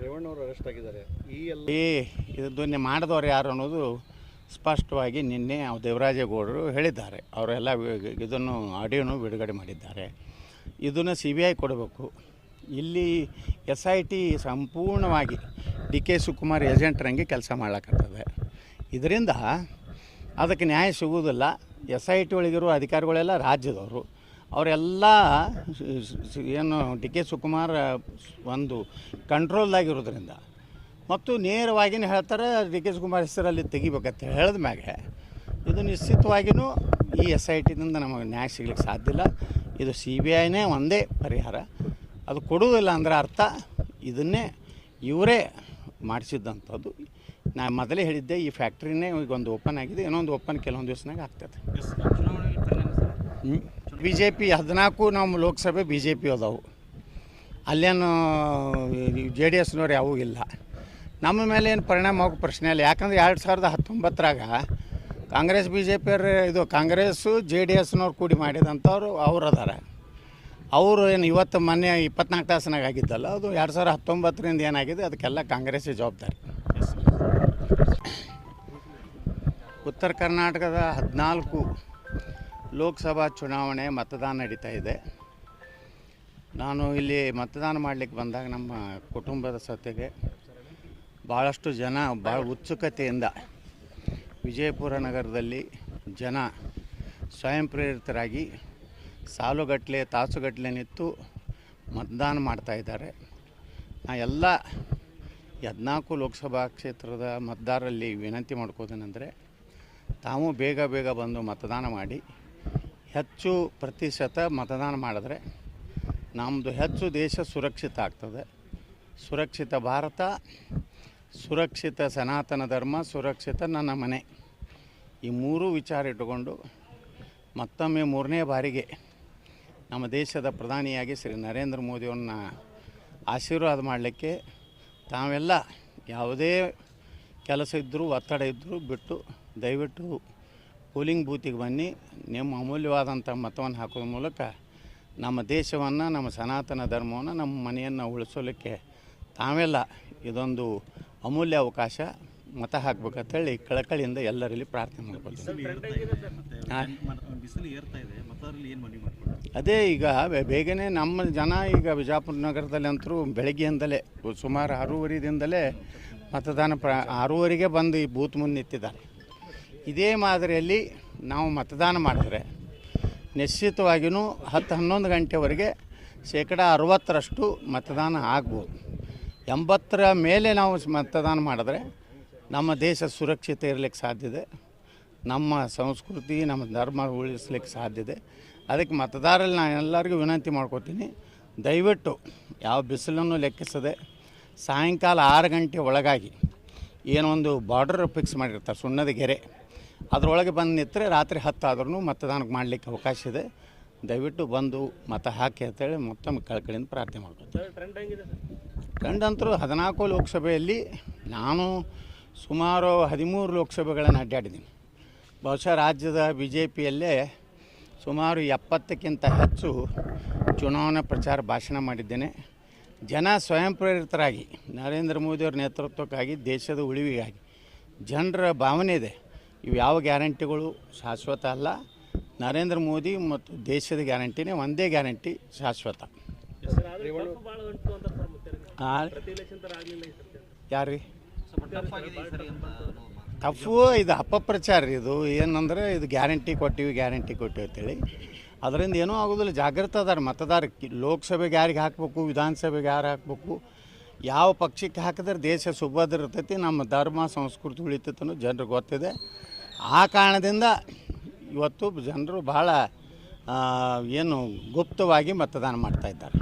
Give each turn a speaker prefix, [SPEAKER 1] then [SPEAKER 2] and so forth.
[SPEAKER 1] ರೇವಣ್ಣವರು arrest ಆಗಿದ್ದಾರೆ.
[SPEAKER 2] ಇದನ್ನೇ ಮಾಡಿದವರು ಯಾರು ಅನ್ನೋದು ಸ್ಪಷ್ಟವಾಗಿ ನಿನ್ನೆ ದೇವರಾಜೇಗೌಡರು ಹೇಳಿದ್ದಾರೆ. ಅವರೆಲ್ಲ ಇದನ್ನು ಆಡಿಯೋನು ಬಿಡುಗಡೆ ಮಾಡಿದ್ದಾರೆ. ಇದನ್ನು CBI ಕೊಡಬೇಕು. ಇಲ್ಲಿ SIT ಸಂಪೂರ್ಣವಾಗಿ DK ಶಿವಕುಮಾರ್ ಏಜೆಂಟ್ರಂಗೆ ಕೆಲಸ ಮಾಡ್ಲಕ್ಕತ್ತದೆ. ಇದರಿಂದ ಅದಕ್ಕೆ ನ್ಯಾಯ ಸಿಗುವುದಿಲ್ಲ. SIT ಒಳಗಿರೋ ಅಧಿಕಾರಿಗಳೆಲ್ಲ ರಾಜ್ಯದವರು, ಅವರೆಲ್ಲ ಏನು DK ಶಿವಕುಮಾರ್ ಒಂದು ಕಂಟ್ರೋಲ್ದಾಗಿರೋದ್ರಿಂದ ಮತ್ತು ನೇರವಾಗಿಯೇ ಹೇಳ್ತಾರೆ DK ಶಿವಕುಮಾರ್ ಹೆಸರಲ್ಲಿ ತೆಗಿಬೇಕಂತ ಹೇಳಿದ ಮ್ಯಾಗೆ ಇದು ನಿಶ್ಚಿತವಾಗಿಯೂ ಈ SITದಿಂದ ನಮಗೆ ನ್ಯಾಯ ಸಿಗ್ಲಿಕ್ಕೆ ಸಾಧ್ಯ ಇಲ್ಲ. ಇದು CBIನೇ ಒಂದೇ ಪರಿಹಾರ. ಅದು ಕೊಡುವುದಿಲ್ಲ ಅಂದರೆ ಅರ್ಥ ಇದನ್ನೇ ಇವರೇ ಮಾಡಿಸಿದ್ದಂಥದ್ದು. ನಾನು ಮೊದಲೇ ಹೇಳಿದ್ದೆ, ಈ ಫ್ಯಾಕ್ಟ್ರಿನೇ ಈಗ ಒಂದು ಓಪನ್ ಆಗಿದೆ, ಇನ್ನೊಂದು ಓಪನ್ ಕೆಲವೊಂದು ದಿವಸನಾಗ ಆಗ್ತದೆ. BJP 14 ನಮ್ಮ ಲೋಕಸಭೆ BJP ಅದಾವು, ಅಲ್ಲೇನು JDSನವ್ರು ಯಾವೂ ಇಲ್ಲ. ನಮ್ಮ ಮೇಲೆ ಏನು ಪರಿಣಾಮ ಆಗೋ ಪ್ರಶ್ನೆ ಇಲ್ಲ. ಯಾಕಂದರೆ 2019ರಾಗ ಕಾಂಗ್ರೆಸ್ BJPಯವ್ರು ಇದು ಕಾಂಗ್ರೆಸ್ಸು JDSನವ್ರು ಕೂಡಿ ಮಾಡಿದಂಥವ್ರು ಅವ್ರು ಅದಾರ. ಅವರು ಏನು ಇವತ್ತು ಮೊನ್ನೆ 24 ತಾಸಿನಾಗ ಆಗಿದ್ದಲ್ಲ, ಅದು 2019ರಿಂದ ಏನಾಗಿದೆ ಅದಕ್ಕೆಲ್ಲ ಕಾಂಗ್ರೆಸ್ಸೇ ಜವಾಬ್ದಾರಿ. ಉತ್ತರ ಕರ್ನಾಟಕದ 14 ಲೋಕಸಭಾ ಚುನಾವಣೆ ಮತದಾನ ನಡೀತಾ ಇದೆ. ನಾನು ಇಲ್ಲಿ ಮತದಾನ ಮಾಡಲಿಕ್ಕೆ ಬಂದಾಗ ನಮ್ಮ ಕುಟುಂಬದ ಜೊತೆಗೆ ಭಾಳಷ್ಟು ಜನ ಭಾಳ ಉತ್ಸುಕತೆಯಿಂದ ವಿಜಯಪುರ ನಗರದಲ್ಲಿ ಜನ ಸ್ವಯಂ ಪ್ರೇರಿತರಾಗಿ ಸಾಲುಗಟ್ಟಲೆ ತಾಸುಗಟ್ಟಲೆ ನಿಂತು ಮತದಾನ ಮಾಡ್ತಾಯಿದ್ದಾರೆ. ನಾ ಎಲ್ಲ 14 ಲೋಕಸಭಾ ಕ್ಷೇತ್ರದ ಮತದಾರರಲ್ಲಿ ವಿನಂತಿ ಮಾಡ್ಕೋದೇನೆಂದರೆ, ತಾವು ಬೇಗ ಬಂದು ಮತದಾನ ಮಾಡಿ ಹೆಚ್ಚು ಪ್ರತಿಶತ ಮತದಾನ ಮಾಡಿದ್ರೆ ನಮ್ಮದು ಹೆಚ್ಚು ದೇಶ ಸುರಕ್ಷಿತ ಆಗ್ತದೆ. ಸುರಕ್ಷಿತ ಭಾರತ, ಸುರಕ್ಷಿತ ಸನಾತನ ಧರ್ಮ, ಸುರಕ್ಷಿತ ನನ್ನ ಮನೆ, ಈ ಮೂರೂ ವಿಚಾರ ಇಟ್ಟುಕೊಂಡು ಮತ್ತೊಮ್ಮೆ 3ನೇ ಬಾರಿಗೆ ನಮ್ಮ ದೇಶದ ಪ್ರಧಾನಿಯಾಗಿ ಶ್ರೀ ನರೇಂದ್ರ ಮೋದಿಯವ್ರನ್ನ ಆಶೀರ್ವಾದ ಮಾಡಲಿಕ್ಕೆ ತಾವೆಲ್ಲ ಯಾವುದೇ ಕೆಲಸ ಇದ್ದರೂ ಒತ್ತಡ ಇದ್ದರೂ ಬಿಟ್ಟು ದಯವಿಟ್ಟು ಪೋಲಿಂಗ್ ಬೂತಿಗೆ ಬನ್ನಿ. ನಿಮ್ಮ ಅಮೂಲ್ಯವಾದಂಥ ಮತವನ್ನು ಹಾಕೋದ್ರ ಮೂಲಕ ನಮ್ಮ ದೇಶವನ್ನು, ನಮ್ಮ ಸನಾತನ ಧರ್ಮವನ್ನು, ನಮ್ಮ ಮನೆಯನ್ನು ಉಳಿಸೋಲಿಕ್ಕೆ ತಾವೆಲ್ಲ ಇದೊಂದು ಅಮೂಲ್ಯ ಅವಕಾಶ. ಮತ ಹಾಕ್ಬೇಕಂತೇಳಿ ಕಳಕಳಿಯಿಂದ ಎಲ್ಲರಲ್ಲಿ ಪ್ರಾರ್ಥನೆ ಮಾಡ್ಕೊಳ್ತೀನಿ. ಅದೇ ಈಗ ಬೇಗನೆ ನಮ್ಮ ಜನ ಈಗ ಬಿಜಾಪುರ ನಗರದಲ್ಲಿ ಅಂತರೂ ಬೆಳಗ್ಗೆಯಿಂದಲೇ ಸುಮಾರು 6:30ದಿಂದಲೇ ಮತದಾನ 6:30ಗೆ ಬಂದು ಈ ಬೂತ್ ಮುಂದೆ ನಿಂತಿದ್ದಾರೆ. ಇದೇ ಮಾದರಿಯಲ್ಲಿ ನಾವು ಮತದಾನ ಮಾಡಿದ್ರೆ ನಿಶ್ಚಿತವಾಗಿಯೂ 10-11 ಗಂಟೆವರೆಗೆ 60% ಮತದಾನ ಆಗ್ಬೋದು. 80ರ ಮೇಲೆ ನಾವು ಮತದಾನ ಮಾಡಿದ್ರೆ ನಮ್ಮ ದೇಶ ಸುರಕ್ಷಿತ ಇರಲಿಕ್ಕೆ ಸಾಧ್ಯತೆ, ನಮ್ಮ ಸಂಸ್ಕೃತಿ, ನಮ್ಮ ಧರ್ಮ ಉಳಿಸ್ಲಿಕ್ಕೆ ಸಾಧ್ಯತೆ. ಅದಕ್ಕೆ ಮತದಾರಲ್ಲಿ ನಾನು ಎಲ್ಲರಿಗೂ ವಿನಂತಿ ಮಾಡ್ಕೋತೀನಿ, ದಯವಿಟ್ಟು ಯಾವ ಬಿಸಿಲನ್ನು ಲೆಕ್ಕಿಸದೆ ಸಾಯಂಕಾಲ 6 ಗಂಟೆ ಒಳಗಾಗಿ ಏನೊಂದು ಬಾರ್ಡರ್ ಫಿಕ್ಸ್ ಮಾಡಿರ್ತಾರೆ, ಸುಣ್ಣದ ಗೆರೆ, ಅದರೊಳಗೆ ಬಂದು ನಿಂತರೆ ರಾತ್ರಿ 10 ಆದ್ರೂ ಮತದಾನಕ್ಕೆ ಮಾಡಲಿಕ್ಕೆ ಅವಕಾಶ ಇದೆ. ದಯವಿಟ್ಟು ಬಂದು ಮತ ಹಾಕಿ ಅಂತೇಳಿ ಮತ್ತೊಮ್ಮೆ ಕಳಕಳಿಯಿಂದ ಪ್ರಾರ್ಥನೆ ಮಾಡ್ಕೊತೀನಿ. ಟ್ರೆಂಡ್ ಅಂತರೂ 14 ಲೋಕಸಭೆಯಲ್ಲಿ ನಾನು ಸುಮಾರು 13 ಲೋಕಸಭೆಗಳನ್ನು ಅಡ್ಡಾಡಿದ್ದೀನಿ. ಬಹುಶಃ ರಾಜ್ಯದ BJPಯಲ್ಲೇ ಸುಮಾರು 70ಕ್ಕಿಂತ ಹೆಚ್ಚು ಚುನಾವಣಾ ಪ್ರಚಾರ ಭಾಷಣ ಮಾಡಿದ್ದೇನೆ. ಜನ ಸ್ವಯಂ ಪ್ರೇರಿತರಾಗಿ ನರೇಂದ್ರ ಮೋದಿಯವ್ರ ನೇತೃತ್ವಕ್ಕಾಗಿ, ದೇಶದ ಉಳಿವಿಗಾಗಿ ಜನರ ಭಾವನೆ ಇದೆ. ಇವು ಯಾವ ಗ್ಯಾರಂಟಿಗಳು ಶಾಶ್ವತ ಅಲ್ಲ. ನರೇಂದ್ರ ಮೋದಿ ಮತ್ತು ದೇಶದ ಗ್ಯಾರಂಟಿನೇ ಒಂದೇ ಗ್ಯಾರಂಟಿ ಶಾಶ್ವತ. ಯಾರ್ರೀ ಟಫು ಇದು ಅಪಪ್ರಚಾರ. ಇದು ಏನಂದರೆ ಇದು ಗ್ಯಾರಂಟಿ ಕೊಟ್ಟಿವಿ ಅಂತೇಳಿ ಅದರಿಂದ ಏನೂ ಆಗೋದಿಲ್ಲ. ಜಾಗೃತ ಅದಾರ ಮತದಾರಕ್ಕೆ. ಲೋಕಸಭೆಗೆ ಯಾರಿಗೆ ಹಾಕಬೇಕು, ವಿಧಾನಸಭೆಗೆ ಯಾರು ಹಾಕಬೇಕು, ಯಾವ ಪಕ್ಷಕ್ಕೆ ಹಾಕಿದ್ರೆ ದೇಶ ಸುಭದ್ರ ಇರ್ತೈತಿ, ನಮ್ಮ ಧರ್ಮ ಸಂಸ್ಕೃತಿ ಉಳಿತೈತೆ ಅನ್ನೋ ಜನರಿಗೆ ಗೊತ್ತಿದೆ. ಆ ಕಾರಣದಿಂದ ಇವತ್ತು ಜನರು ಭಾಳ ಏನು ಗುಪ್ತವಾಗಿ ಮತದಾನ ಮಾಡ್ತಾಯಿದ್ದಾರೆ.